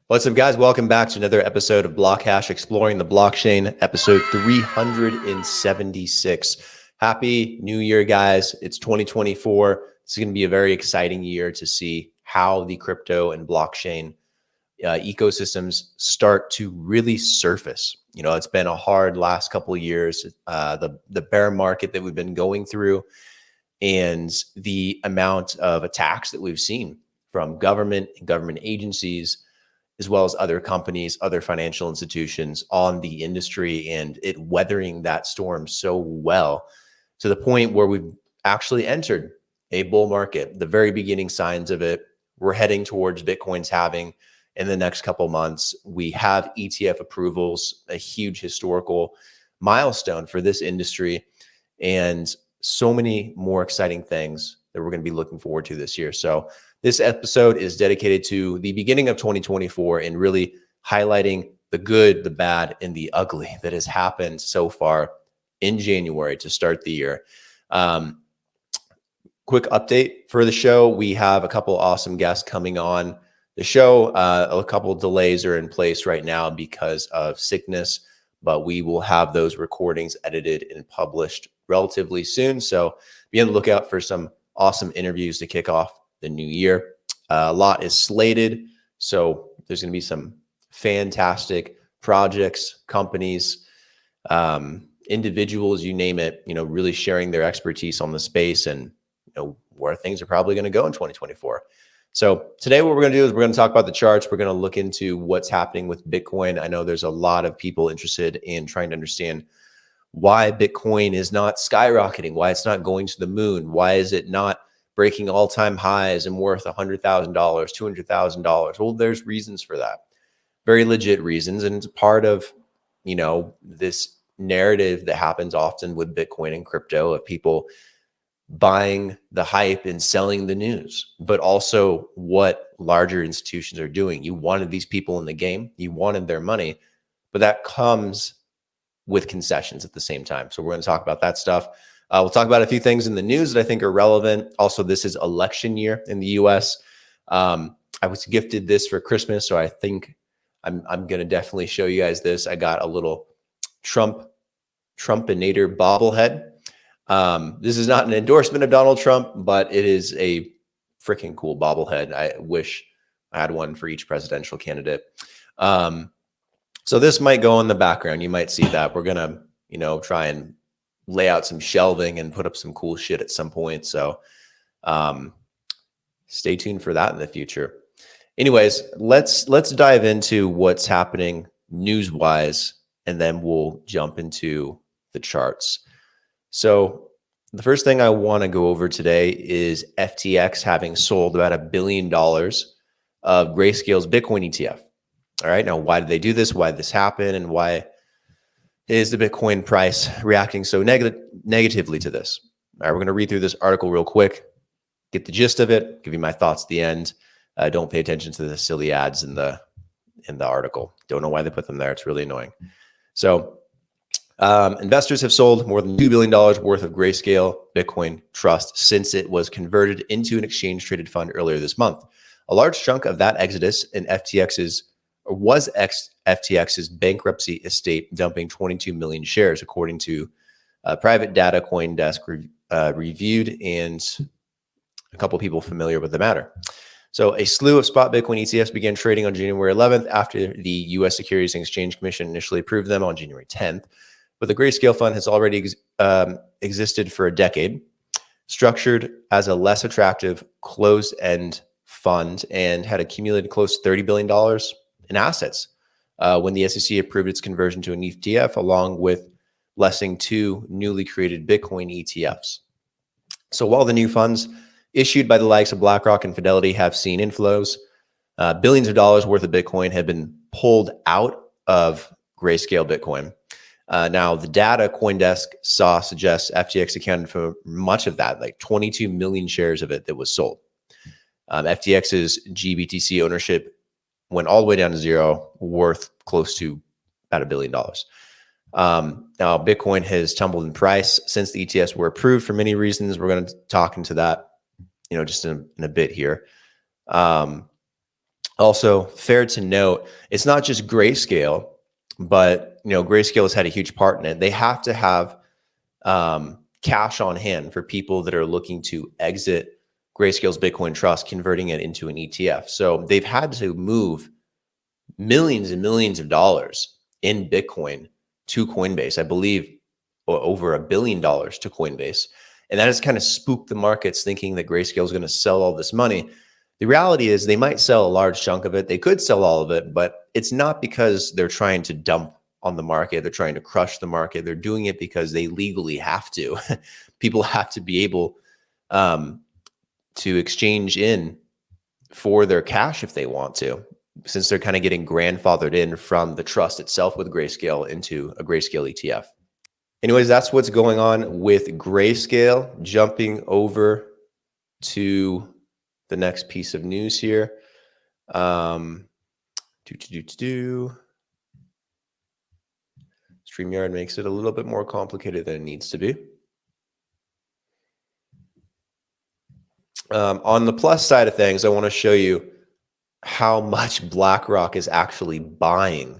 What's up, guys? Welcome back to another episode of BlockHash, Exploring the Blockchain, episode 376. Happy New Year, guys. It's 2024. It's going to be a very exciting year to see how the crypto and blockchain ecosystems start to really surface. You know, it's been a hard last couple of years, the bear market that we've been going through and the amount of attacks that we've seen from government and government agencies, as well as other companies, other financial institutions on the industry, and it weathering that storm so well to the point where we've actually entered a bull market. The very beginning signs of it, we're heading towards Bitcoin's halving in the next couple months. We have ETF approvals, a huge historical milestone for this industry, and so many more exciting things that we're going to be looking forward to this year. So this episode is dedicated to the beginning of 2024 and really highlighting the good, the bad, and the ugly that has happened so far in January to start the year. Quick update for the show. We have a couple awesome guests coming on the show. A couple delays are in place right now because of sickness, but we will have those recordings edited and published relatively soon. So be on the lookout for some awesome interviews to kick off the new year. A lot is slated, so there's going to be some fantastic projects, companies, individuals, you name it, you know, really sharing their expertise on the space and, you know, where things are probably going to go in 2024. So today what we're going to do is we're going to talk about the charts. We're going to look into what's happening with Bitcoin. I know there's a lot of people interested in trying to understand why Bitcoin is not skyrocketing, why it's not going to the moon, why is it not breaking all-time highs and worth $100,000, $200,000. Well, there's reasons for that, very legit reasons, and it's part of, you know, this narrative that happens often with Bitcoin and crypto of people buying the hype and selling the news, but also what larger institutions are doing. You wanted these people in the game, you wanted their money, but that comes with concessions at the same time. So we're going to talk about that stuff. We'll talk about a few things in the news that I think are relevant. Also, this is election year in the US. I was gifted this for Christmas, so I think I'm going to definitely show you guys this. I got a little Trumpinator bobblehead. This is not an endorsement of Donald Trump, but it is a freaking cool bobblehead. I wish I had one for each presidential candidate. So this might go in the background. You might see that. We're going to, you know, try and lay out some shelving and put up some cool shit at some point. So stay tuned for that in the future. Anyways, let's dive into what's happening news-wise, and then we'll jump into the charts. So the first thing I want to go over today is FTX having sold about $1 billion of Grayscale's Bitcoin ETF. All right, now why did they do this? Why did this happen? And why is the Bitcoin price reacting so negatively to this? All right, we're going to read through this article real quick, get the gist of it, give you my thoughts at the end. Don't pay attention to the silly ads in the article. Don't know why they put them there. It's really annoying. So investors have sold more than $2 billion worth of Grayscale Bitcoin Trust since it was converted into an exchange-traded fund earlier this month. A large chunk of that exodus in FTX's bankruptcy estate, dumping 22 million shares, according to private data CoinDesk reviewed and a couple people familiar with the matter. So a slew of spot Bitcoin ETFs began trading on January 11th after the U.S. Securities and Exchange Commission initially approved them on January 10th. But the Grayscale fund has already existed for a decade, structured as a less attractive closed-end fund, and had accumulated close to $30 billion in assets when the SEC approved its conversion to an ETF, along with blessing 2 newly created Bitcoin ETFs. So while the new funds issued by the likes of BlackRock and Fidelity have seen inflows, billions of dollars worth of Bitcoin have been pulled out of Grayscale Bitcoin. Now, the data CoinDesk saw suggests FTX accounted for much of that, like 22 million shares of it that was sold. FTX's GBTC ownership went all the way down to zero, worth close to about $1 billion. Now, Bitcoin has tumbled in price since the ETFs were approved for many reasons. We're going to talk into that, you know, just in a bit here. Also, fair to note, it's not just Grayscale, but Grayscale has had a huge part in it. They have to have cash on hand for people that are looking to exit Grayscale's Bitcoin Trust, converting it into an ETF. So they've had to move millions and millions of dollars in Bitcoin to Coinbase. I believe over $1 billion to Coinbase. And that has kind of spooked the markets, thinking that Grayscale is going to sell all this money. The reality is they might sell a large chunk of it. They could sell all of it, but it's not because they're trying to dump on the market. They're trying to crush the market. They're doing it because they legally have to. People have to be able to exchange in for their cash if they want to, since they're kind of getting grandfathered in from the trust itself with Grayscale into a Grayscale ETF. Anyways, that's what's going on with Grayscale. Jumping over to the next piece of news here. StreamYard makes it a little bit more complicated than it needs to be. On the plus side of things, I want to show you how much BlackRock is actually buying,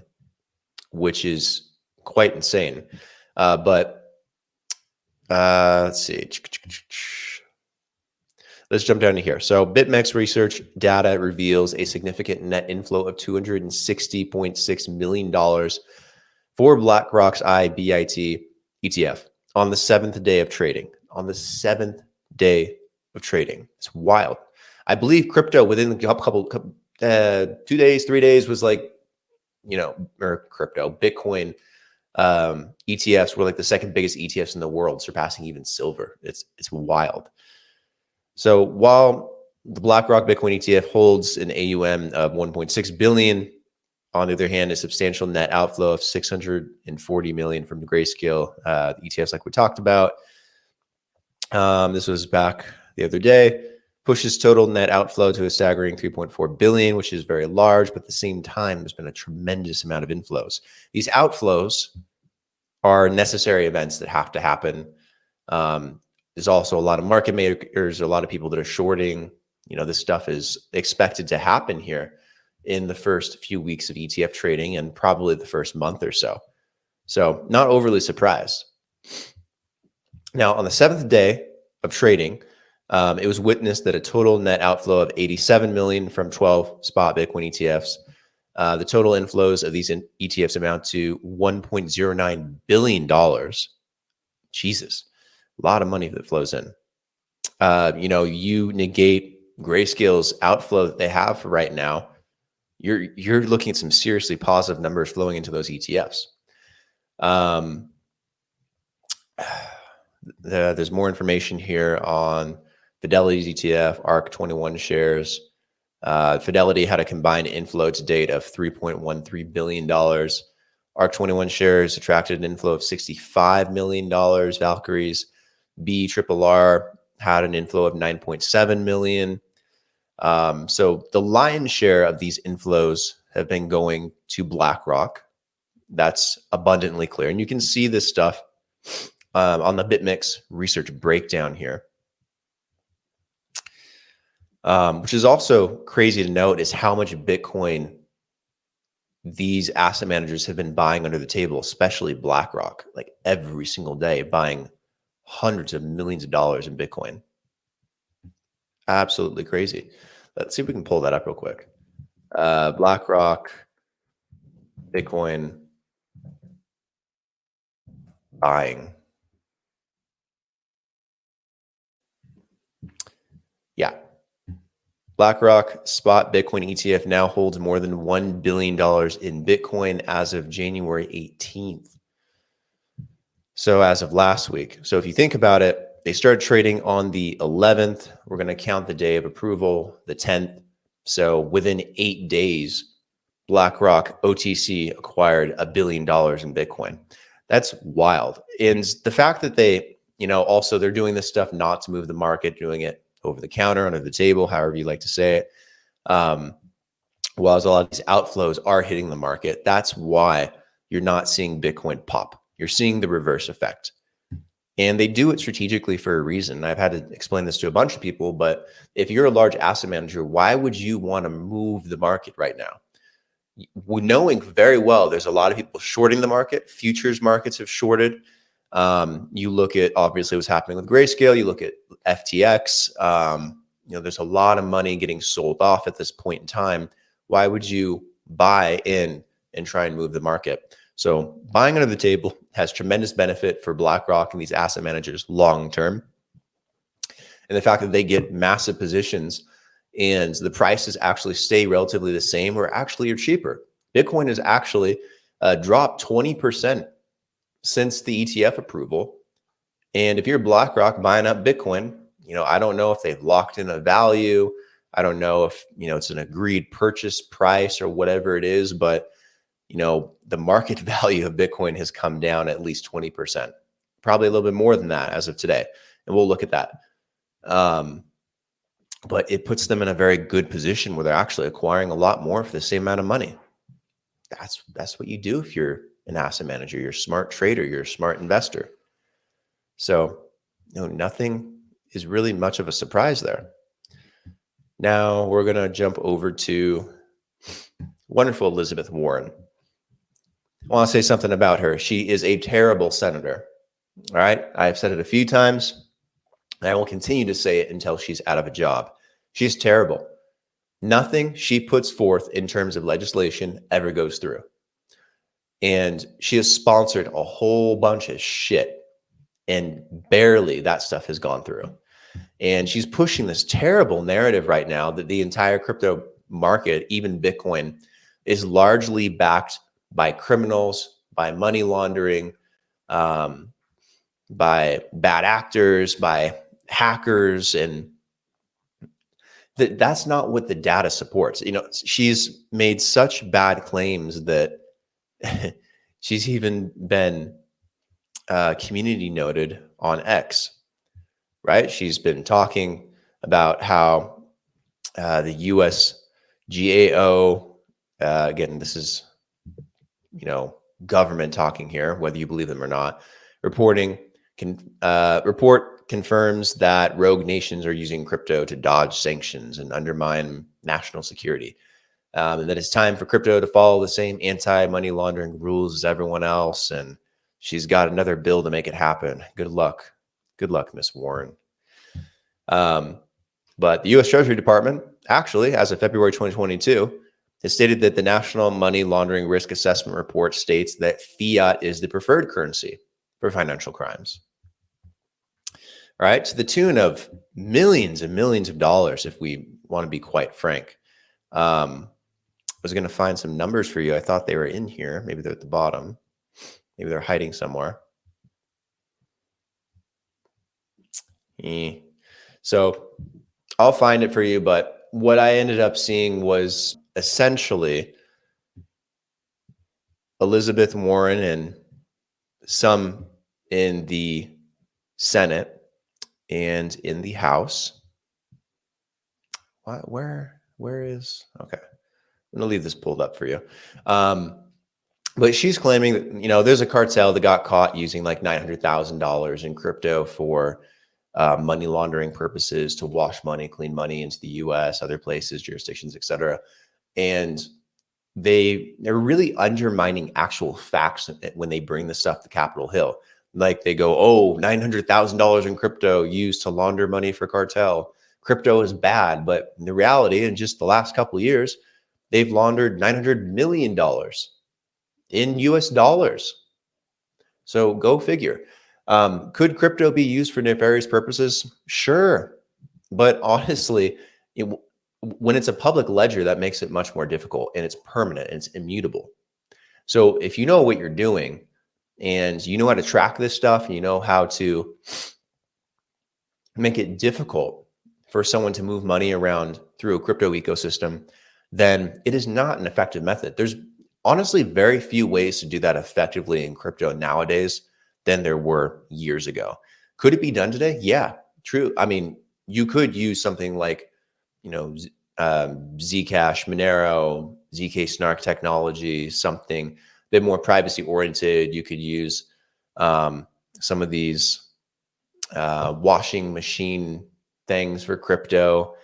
which is quite insane. Let's see. Let's jump down to here. So BitMEX research data reveals a significant net inflow of $260.6 million for BlackRock's IBIT ETF on the 7th day of trading. On the 7th day of trading. It's wild. I believe crypto within a couple 2 days, 3 days was like, or crypto, Bitcoin ETFs were like the second biggest ETFs in the world, surpassing even silver. It's wild. So while the BlackRock Bitcoin ETF holds an AUM of 1.6 billion, on the other hand, a substantial net outflow of 640 million from the Grayscale ETFs, like we talked about. This was back the other day. Pushes total net outflow to a staggering 3.4 billion, which is very large, but at the same time, there's been a tremendous amount of inflows. These outflows are necessary events that have to happen. There's also a lot of market makers, a lot of people that are shorting. This stuff is expected to happen here in the first few weeks of ETF trading and probably the first month or so. So not overly surprised. Now, on the 7th day of trading, it was witnessed that a total net outflow of 87 million from 12 spot Bitcoin ETFs. The total inflows of these ETFs amount to $1.09 billion. Jesus, a lot of money that flows in. You negate Grayscale's outflow that they have for right now, you're looking at some seriously positive numbers flowing into those ETFs. There's more information here on Fidelity's ETF, ARC21 shares. Fidelity had a combined inflow to date of $3.13 billion. ARC21 shares attracted an inflow of $65 million. Valkyrie's BRRR had an inflow of $9.7 million. So the lion's share of these inflows have been going to BlackRock. That's abundantly clear. And you can see this stuff on the BitMEX research breakdown here. Which is also crazy to note is how much Bitcoin these asset managers have been buying under the table, especially BlackRock, like every single day, buying hundreds of millions of dollars in Bitcoin. Absolutely crazy. Let's see if we can pull that up real quick. BlackRock, Bitcoin buying. Yeah. BlackRock spot Bitcoin ETF now holds more than $1 billion in Bitcoin as of January 18th. So as of last week. So if you think about it, they started trading on the 11th. We're going to count the day of approval, the 10th. So within 8 days, BlackRock OTC acquired $1 billion in Bitcoin. That's wild. And the fact that they, also they're doing this stuff not to move the market, doing it over the counter, under the table, however you like to say it. While a lot of these outflows are hitting the market, that's why you're not seeing Bitcoin pop. You're seeing the reverse effect. And they do it strategically for a reason. I've had to explain this to a bunch of people, but if you're a large asset manager, why would you want to move the market right now? Knowing very well there's a lot of people shorting the market. Futures markets have shorted. You look at obviously what's happening with Grayscale. You look at FTX. There's a lot of money getting sold off at this point in time. Why would you buy in and try and move the market? So buying under the table has tremendous benefit for BlackRock and these asset managers long term. And the fact that they get massive positions and the prices actually stay relatively the same or actually are cheaper. Bitcoin has actually dropped 20% since the ETF approval. And if you're BlackRock buying up Bitcoin, I don't know if they've locked in a value. I don't know if, it's an agreed purchase price or whatever it is, but, the market value of Bitcoin has come down at least 20%, probably a little bit more than that as of today. And we'll look at that. But it puts them in a very good position where they're actually acquiring a lot more for the same amount of money. That's what you do if you're an asset manager. You're a smart trader. You're a smart investor. So, nothing is really much of a surprise there. Now we're going to jump over to wonderful Elizabeth Warren. I want to say something about her. She is a terrible senator. All right. I've said it a few times. And I will continue to say it until she's out of a job. She's terrible. Nothing she puts forth in terms of legislation ever goes through. And she has sponsored a whole bunch of shit, and barely that stuff has gone through. And she's pushing this terrible narrative right now that the entire crypto market, even Bitcoin, is largely backed by criminals, by money laundering, by bad actors, by hackers, and that's not what the data supports. She's made such bad claims that she's even been community noted on X, right? She's been talking about how the US GAO, again, this is, government talking here, whether you believe them or not, report confirms that rogue nations are using crypto to dodge sanctions and undermine national security. And that it's time for crypto to follow the same anti-money laundering rules as everyone else. And she's got another bill to make it happen. Good luck. Good luck, Miss Warren. But the U.S. Treasury Department, actually, as of February 2022, has stated that the National Money Laundering Risk Assessment Report states that fiat is the preferred currency for financial crimes. All right, to the tune of millions and millions of dollars, if we want to be quite frank. I was going to find some numbers for you. I thought they were in here. Maybe they're at the bottom. Maybe they're hiding somewhere. So I'll find it for you. But what I ended up seeing was essentially Elizabeth Warren and some in the Senate and in the House. Where is, okay. I'm going to leave this pulled up for you. But she's claiming that, there's a cartel that got caught using like $900,000 in crypto for money laundering purposes, to wash money, clean money into the US, other places, jurisdictions, et cetera. And they're really undermining actual facts when they bring this stuff to Capitol Hill. Like they go, oh, $900,000 in crypto used to launder money for cartel. Crypto is bad. But in the reality, in just the last couple of years, they've laundered $900 million in US dollars. So go figure. Could crypto be used for nefarious purposes? Sure. But honestly, when it's a public ledger, that makes it much more difficult, and it's permanent and it's immutable. So if you know what you're doing and you know how to track this stuff, and you know how to make it difficult for someone to move money around through a crypto ecosystem, then it is not an effective method. There's honestly very few ways to do that effectively in crypto nowadays than there were years ago. Could it be done today? Yeah, true. I mean, you could use something like, Zcash, Monero, ZK Snark technology, something a bit more privacy oriented. You could use some of these washing machine things for crypto,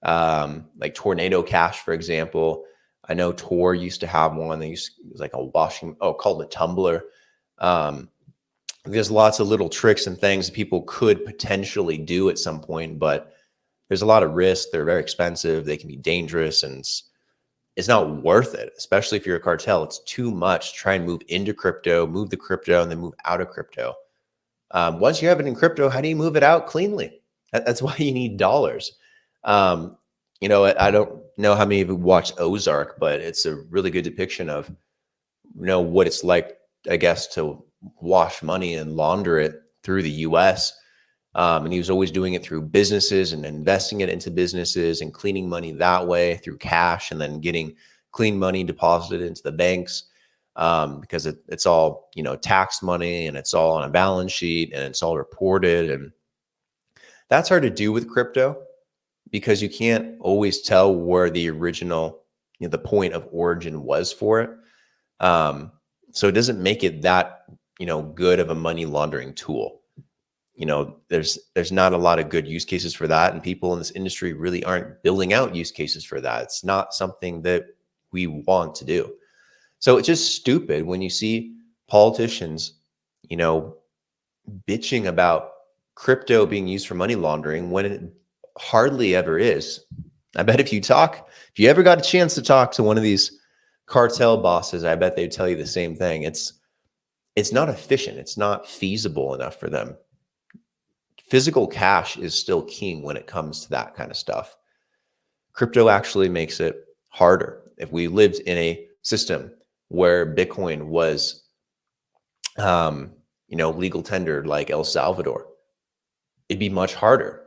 like Tornado Cash, for example. I know Tor used to have one. It was like a called a tumbler. There's lots of little tricks and things that people could potentially do at some point, but there's a lot of risk. They're very expensive. They can be dangerous, and it's not worth it, especially if you're a cartel. It's too much to try and move into crypto, move the crypto, and then move out of crypto. Once you have it in crypto, how do you move it out cleanly? That's why you need dollars. You know, I don't know how many of you watched Ozark, but it's a really good depiction of, you know, what it's like, I guess, to wash money and launder it through the US. And he was always doing it through businesses and investing it into businesses and cleaning money that way through cash, and then getting clean money deposited into the banks, because it's all, you know, tax money, and it's all on a balance sheet, and it's all reported. And that's hard to do with crypto because you can't always tell where the original, you know, the point of origin was for it. So it doesn't make it that, you know, good of a money laundering tool. You know, there's not a lot of good use cases for that, and people in this industry really aren't building out use cases for that. It's not something that we want to do. So it's just stupid when you see politicians, you know, bitching about crypto being used for money laundering when it hardly ever is. I bet if you ever got a chance to talk to one of these cartel bosses, I bet they'd tell you the same thing. It's not efficient. It's not feasible enough for them. Physical cash is still king when it comes to that kind of stuff. Crypto actually makes it harder. If we lived in a system where Bitcoin was, you know, legal tender like El Salvador, it'd be much harder.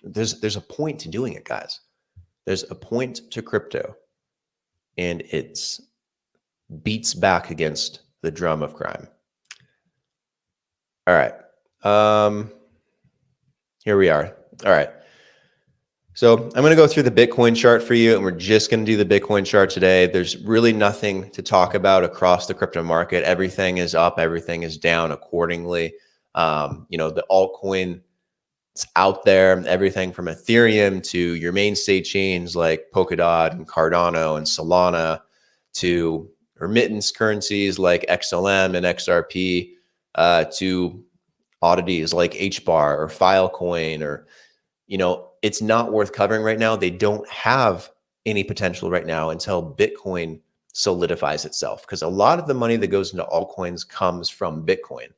There's a point to doing it, guys. There's a point to crypto, and it's beats back against the drum of crime. All right. Here we are. All right. So I'm going to go through the Bitcoin chart for you, and we're just going to do the Bitcoin chart today. There's really nothing to talk about across the crypto market. Everything is up, everything is down accordingly. You know, the altcoin is out there, everything from Ethereum to your mainstay chains like Polkadot and Cardano and Solana, to remittance currencies like XLM and XRP, to oddities like HBAR or Filecoin, or, you know, it's not worth covering right now. They don't have any potential right now until Bitcoin solidifies itself, because a lot of the money that goes into altcoins comes from Bitcoin.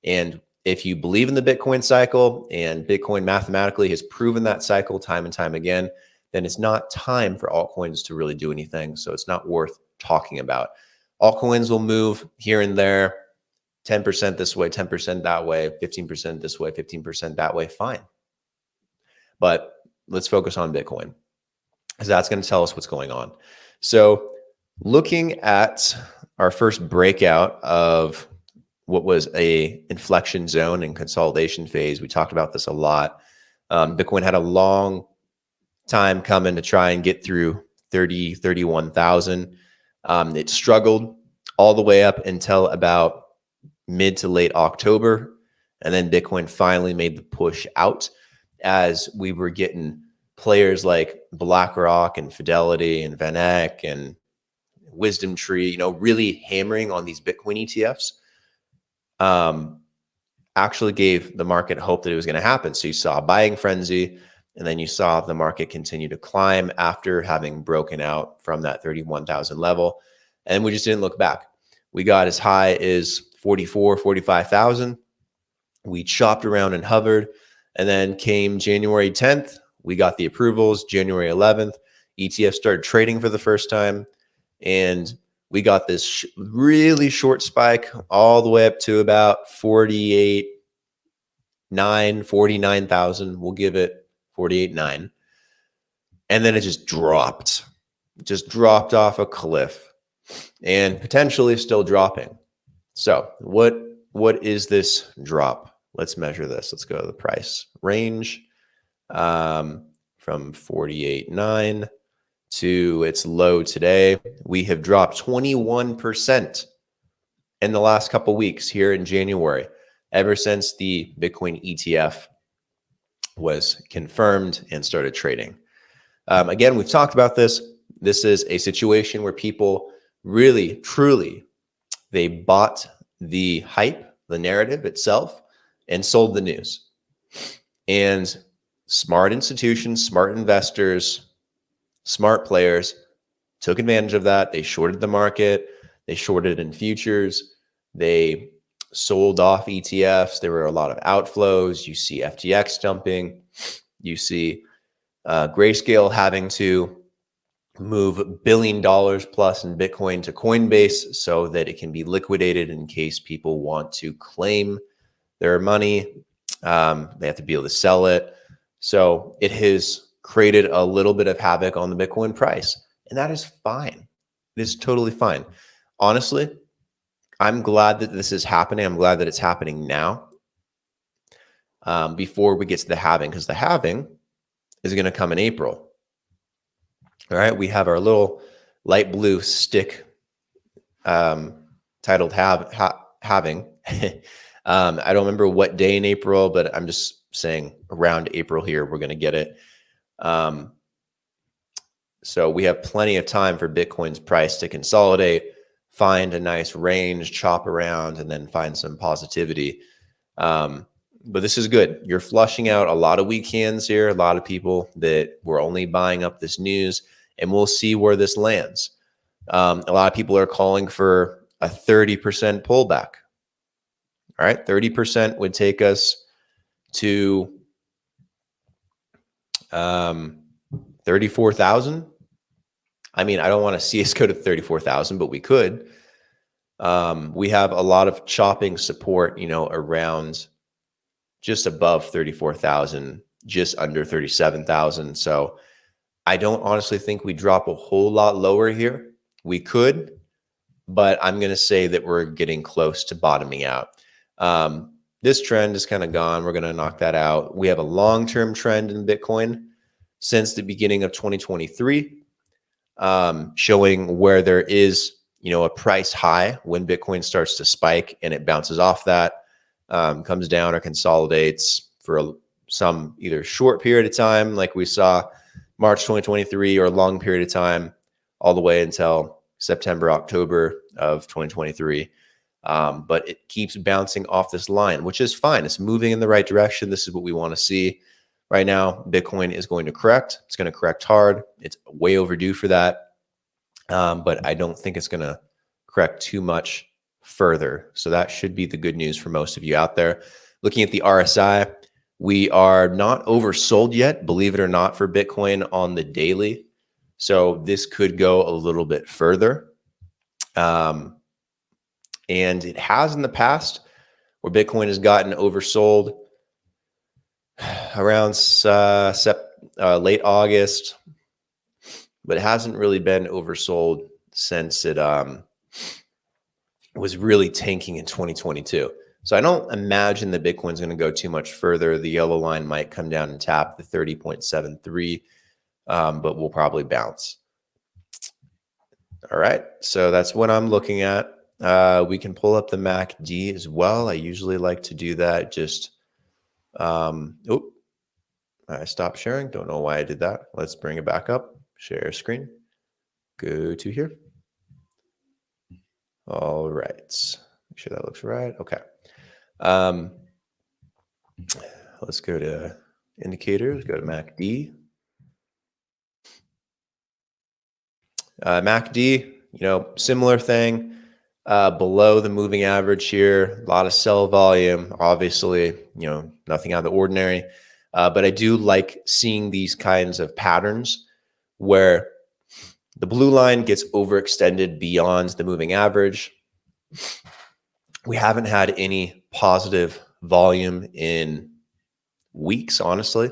And if you believe in the Bitcoin cycle, and Bitcoin mathematically has proven that cycle time and time again, then it's not time for altcoins to really do anything. So it's not worth talking about. Altcoins will move here and there, 10% this way, 10% that way, 15% this way, 15% that way, fine. But let's focus on Bitcoin, because that's going to tell us what's going on. So looking at our first breakout of what was a inflection zone and consolidation phase, we talked about this a lot. Bitcoin had a long time coming to try and get through 30, 31,000. It struggled all the way up until about mid to late October. And then Bitcoin finally made the push out, as we were getting players like BlackRock and Fidelity and VanEck and Wisdom Tree, you know, really hammering on these Bitcoin ETFs. Actually gave the market hope that it was going to happen. So you saw a buying frenzy, and then you saw the market continue to climb after having broken out from that 31,000 level. And we just didn't look back. We got as high as 44, 45,000. We chopped around and hovered. And then came January 10th, we got the approvals. January 11th, ETF started trading for the first time. And we got this really short spike all the way up to about 49,000. We'll give it 48.9. And then it just dropped off a cliff, and potentially still dropping. So what is this drop? Let's measure this. Let's go to the price range, from 48.9 to its low today. We have dropped 21% in the last couple of weeks here in January. ever since the Bitcoin ETF was confirmed and started trading. Again, we've talked about this. This is a situation where people really, truly, they bought the hype, the narrative itself, and sold the news. And smart institutions, smart investors, smart players took advantage of that. They shorted the market. They shorted in futures. They sold off ETFs. There were a lot of outflows. You see FTX dumping. You see Grayscale having to move $1 billion plus in Bitcoin to Coinbase so that it can be liquidated in case people want to claim their money. They have to be able to sell it. So it has created a little bit of havoc on the Bitcoin price. And that is fine. It is totally fine. Honestly, I'm glad that this is happening. I'm glad that it's happening now before we get to the halving, because the halving is going to come in April. All right. We have our little light blue stick titled halving. I don't remember what day in April, but I'm just saying around April here, we're going to get it. So we have plenty of time for Bitcoin's price to consolidate, find a nice range, chop around, and then find some positivity. But this is good. You're flushing out a lot of weak hands here, a lot of people that were only buying up this news, and we'll see where this lands. A lot of people are calling for a 30% pullback. All right, 30% would take us to 34,000. I mean, I don't want to see us go to 34,000, but we could. We have a lot of chopping support, around just above 34,000, just under 37,000. So I don't honestly think we drop a whole lot lower here. We could, but I'm going to say that we're getting close to bottoming out. This trend is kind of gone. We're going to knock that out. We have a long-term trend in Bitcoin since the beginning of 2023, showing where there is, a price high when Bitcoin starts to spike and it bounces off that, comes down or consolidates for some either short period of time, like we saw March 2023, or a long period of time all the way until September, October of 2023. But it keeps bouncing off this line, which is fine. It's moving in the right direction. This is what we want to see. Right now, Bitcoin is going to correct. It's going to correct hard. It's way overdue for that. But I don't think it's going to correct too much further. So that should be the good news for most of you out there. Looking at the RSI, we are not oversold yet, believe it or not, for Bitcoin on the daily. So this could go a little bit further. And it has in the past, where Bitcoin has gotten oversold around late August, but it hasn't really been oversold since it was really tanking in 2022. So I don't imagine that Bitcoin's going to go too much further. The yellow line might come down and tap the 30.73, but we'll probably bounce. All right, so that's what I'm looking at. We can pull up the MACD as well. I usually like to do that. Just, I stopped sharing. Don't know why I did that. Let's bring it back up. Share screen. Go to here. All right. Make sure that looks right. Okay. Let's go to indicators. Go to MACD. MACD, similar thing. Below the moving average here, a lot of sell volume, obviously, nothing out of the ordinary. But I do like seeing these kinds of patterns where the blue line gets overextended beyond the moving average. We haven't had any positive volume in weeks, honestly.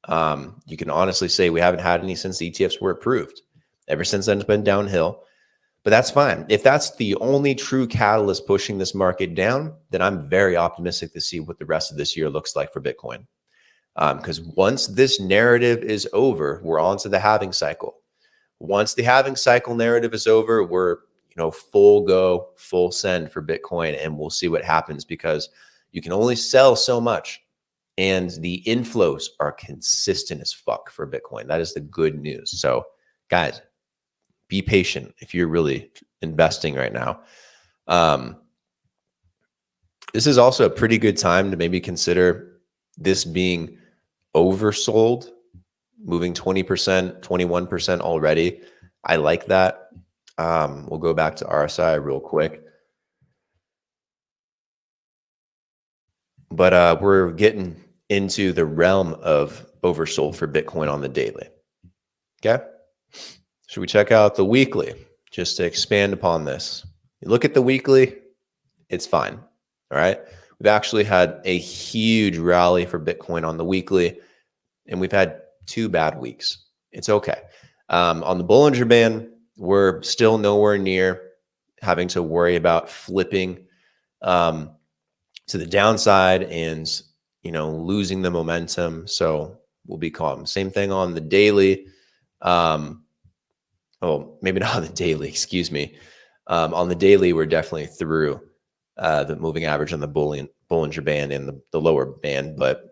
You can honestly say we haven't had any since the ETFs were approved. Ever since then, it's been downhill. But that's fine. If that's the only true catalyst pushing this market down, then I'm very optimistic to see what the rest of this year looks like for Bitcoin. Because once this narrative is over, we're on to the halving cycle. Once the halving cycle narrative is over, we're full go, full send for Bitcoin, and we'll see what happens, because You can only sell so much. And the inflows are consistent as fuck for Bitcoin. That is the good news. So guys, be patient if you're really investing right now. This is also a pretty good time to maybe consider this being oversold, moving 20%, 21% already. I like that. We'll go back to RSI real quick. But we're getting into the realm of oversold for Bitcoin on the daily. Okay. Should we check out the weekly just to expand upon this? You look at the weekly, it's fine. All right. We've actually had a huge rally for Bitcoin on the weekly, and we've had 2 bad weeks. It's okay. On the Bollinger Band, we're still nowhere near having to worry about flipping to the downside and, losing the momentum. So we'll be calm. Same thing on the daily. Maybe not on the daily, excuse me. On the daily, we're definitely through the moving average on the Bollinger Band and the lower band. But,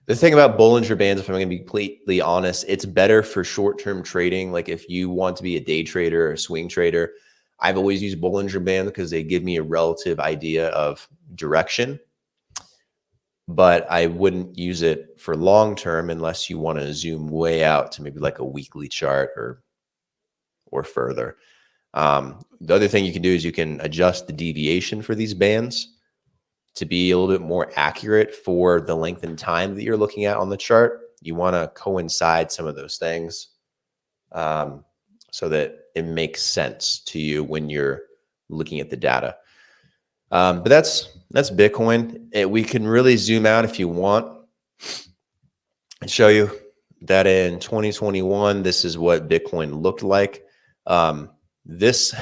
the thing about Bollinger Bands, if I'm going to be completely honest, it's better for short-term trading. Like if you want to be a day trader or a swing trader, I've always used Bollinger Band because they give me a relative idea of direction. But I wouldn't use it for long-term unless you want to zoom way out to maybe like a weekly chart or further. The other thing you can do is you can adjust the deviation for these bands to be a little bit more accurate for the length and time that you're looking at on the chart. You want to coincide some of those things so that it makes sense to you when you're looking at the data. But that's Bitcoin. We can really zoom out if you want and show you that in 2021, this is what Bitcoin looked like. This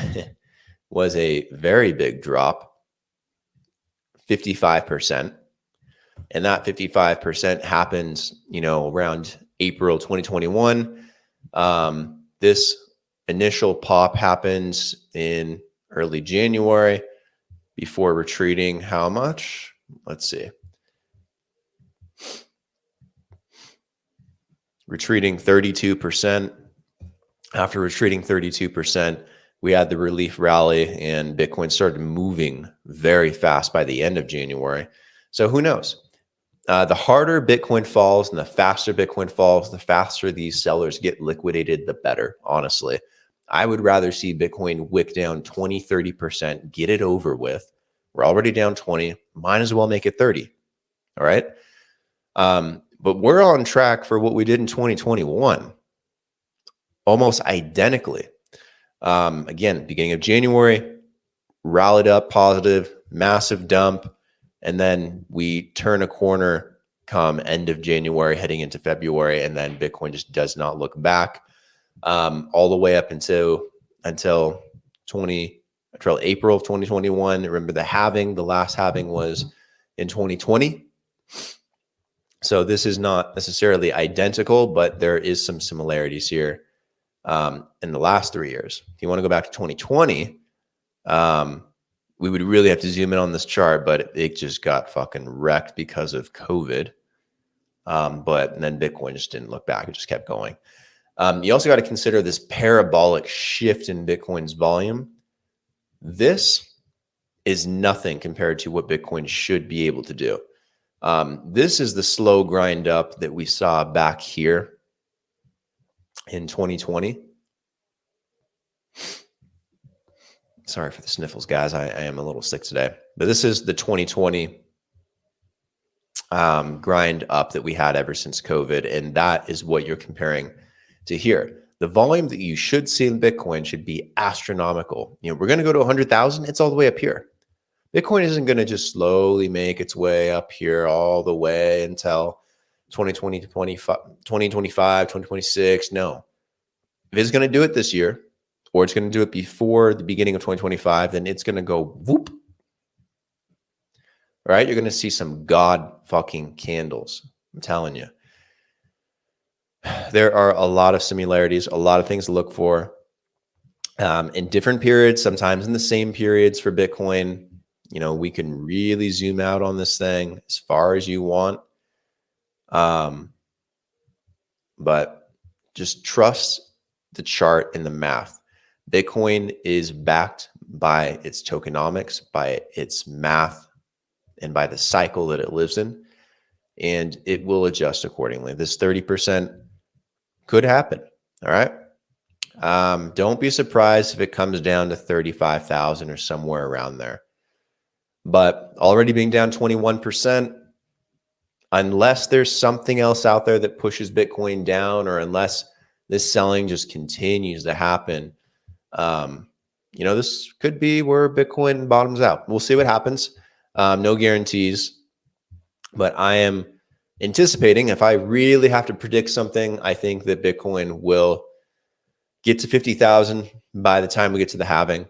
was a very big drop. 55%. And that 55% happens, around April 2021. This initial pop happens in early January before retreating how much? Let's see. Retreating 32%. After retreating 32%, we had the relief rally and Bitcoin started moving very fast by the end of January. So who knows? The harder Bitcoin falls and the faster Bitcoin falls, the faster these sellers get liquidated, the better, honestly. I would rather see Bitcoin wick down 20, 30%, get it over with. We're already down 20, might as well make it 30. All right. But we're on track for what we did in 2021, almost identically. Again, beginning of January, rallied up positive, massive dump, and then we turn a corner come end of January, heading into February, and then Bitcoin just does not look back all the way up until April of 2021. Remember the last halving was in 2020. So this is not necessarily identical, but there is some similarities here. In the last 3 years. If you want to go back to 2020, we would really have to zoom in on this chart, but it just got fucking wrecked because of COVID. But then Bitcoin just didn't look back. It just kept going. You also got to consider this parabolic shift in Bitcoin's volume. This is nothing compared to what Bitcoin should be able to do. This is the slow grind up that we saw back here in 2020. Sorry for the sniffles, guys. I am a little sick today. But this is the 2020 grind up that we had ever since COVID. And that is what you're comparing to here. The volume that you should see in Bitcoin should be astronomical. We're going to go to 100,000. It's all the way up here. Bitcoin isn't going to just slowly make its way up here all the way until 2020 to 2025, 2026. No. If it's going to do it this year, or it's going to do it before the beginning of 2025, then it's going to go whoop. All right? You're going to see some god fucking candles. I'm telling you. There are a lot of similarities, a lot of things to look for in different periods, sometimes in the same periods for Bitcoin. We can really zoom out on this thing as far as you want. But just trust the chart and the math. Bitcoin is backed by its tokenomics, by its math, and by the cycle that it lives in, and it will adjust accordingly. This 30% could happen. All right. Don't be surprised if it comes down to 35,000 or somewhere around there. But already being down 21%, unless there's something else out there that pushes Bitcoin down, or unless this selling just continues to happen, this could be where Bitcoin bottoms out. We'll see what happens. No guarantees, but I am anticipating, if I really have to predict something, I think that Bitcoin will get to 50,000 by the time we get to the halving.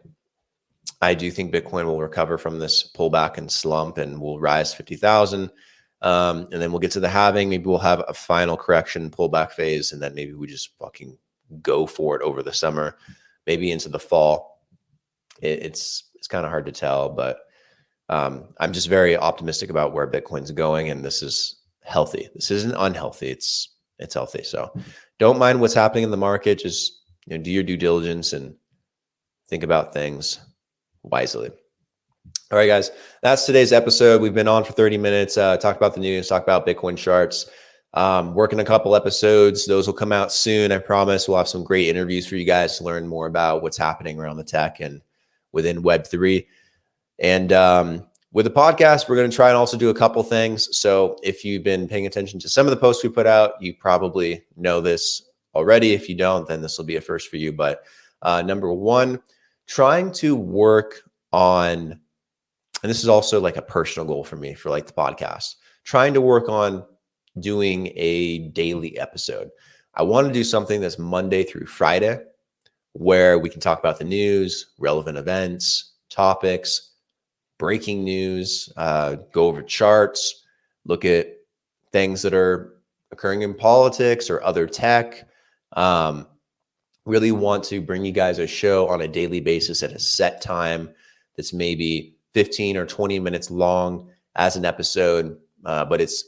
I do think Bitcoin will recover from this pullback and slump and will rise 50,000. And then we'll get to the halving. Maybe we'll have a final correction pullback phase, and then maybe we just fucking go for it over the summer, maybe into the fall. It's kind of hard to tell, but I'm just very optimistic about where Bitcoin's going, and this is healthy. This isn't unhealthy. It's healthy. So don't mind what's happening in the market. Just do your due diligence and think about things wisely. All right, guys, that's today's episode. We've been on for 30 minutes, talked about the news, talked about Bitcoin charts, working a couple episodes. Those will come out soon. I promise we'll have some great interviews for you guys to learn more about what's happening around the tech and within Web3. And with the podcast, we're going to try and also do a couple things. So if you've been paying attention to some of the posts we put out, you probably know this already. If you don't, then this will be a first for you. But number one, trying to work on, and this is also like a personal goal for me for like the podcast, trying to work on doing a daily episode. I want to do something that's Monday through Friday, where we can talk about the news, relevant events, topics, breaking news, go over charts, look at things that are occurring in politics or other tech. Really want to bring you guys a show on a daily basis at a set time that's maybe 15 or 20 minutes long as an episode, but it's,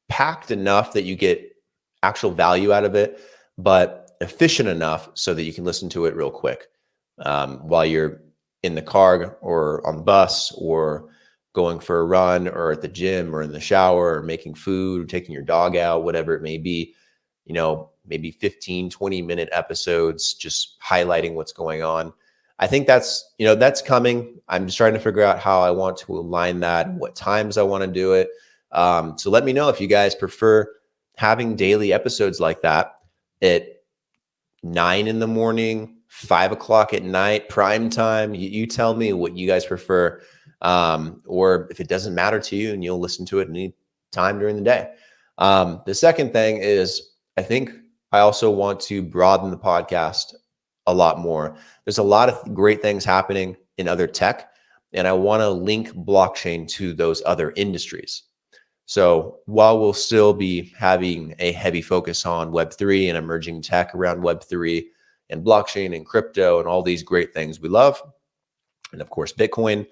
packed enough that you get actual value out of it, but efficient enough so that you can listen to it real quick while you're in the car or on the bus or going for a run or at the gym or in the shower or making food or taking your dog out, whatever it may be. Maybe 15, 20-minute episodes just highlighting what's going on. I think that's coming. I'm just trying to figure out how I want to align that, what times I want to do it. So let me know if you guys prefer having daily episodes like that at 9 in the morning, 5 o'clock at night, prime time. You tell me what you guys prefer, or if it doesn't matter to you and you'll listen to it any time during the day. The second thing is, I think I also want to broaden the podcast a lot more. There's a lot of great things happening in other tech, and I want to link blockchain to those other industries. So while we'll still be having a heavy focus on Web3 and emerging tech around Web3 and blockchain and crypto and all these great things we love, and of course, Bitcoin,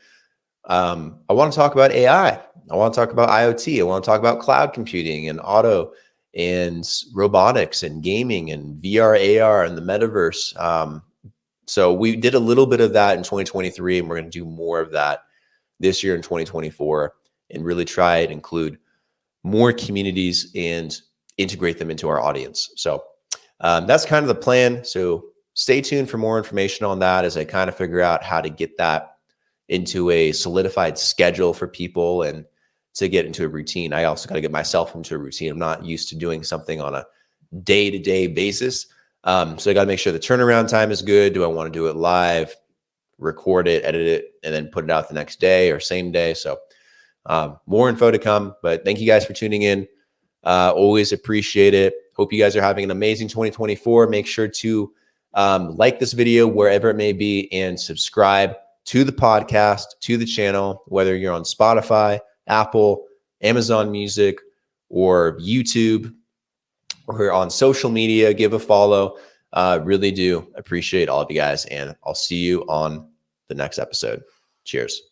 I want to talk about AI. I want to talk about IoT. I want to talk about cloud computing and auto and robotics and gaming and VR, AR and the metaverse. So we did a little bit of that in 2023, and we're going to do more of that this year in 2024 and really try and include more communities and integrate them into our audience. So that's kind of the plan. So stay tuned for more information on that as I kind of figure out how to get that into a solidified schedule for people and to get into a routine. I also got to get myself into a routine. I'm not used to doing something on a day-to-day basis. So I got to make sure the turnaround time is good. Do I want to do it live, record it, edit it, and then put it out the next day or same day? So more info to come, but thank you guys for tuning in. Always appreciate it. Hope you guys are having an amazing 2024. Make sure to like this video wherever it may be and subscribe to the podcast, to the channel, whether you're on Spotify, Apple, Amazon Music, or YouTube, or on social media. Give a follow. Really do appreciate all of you guys, and I'll see you on the next episode. Cheers.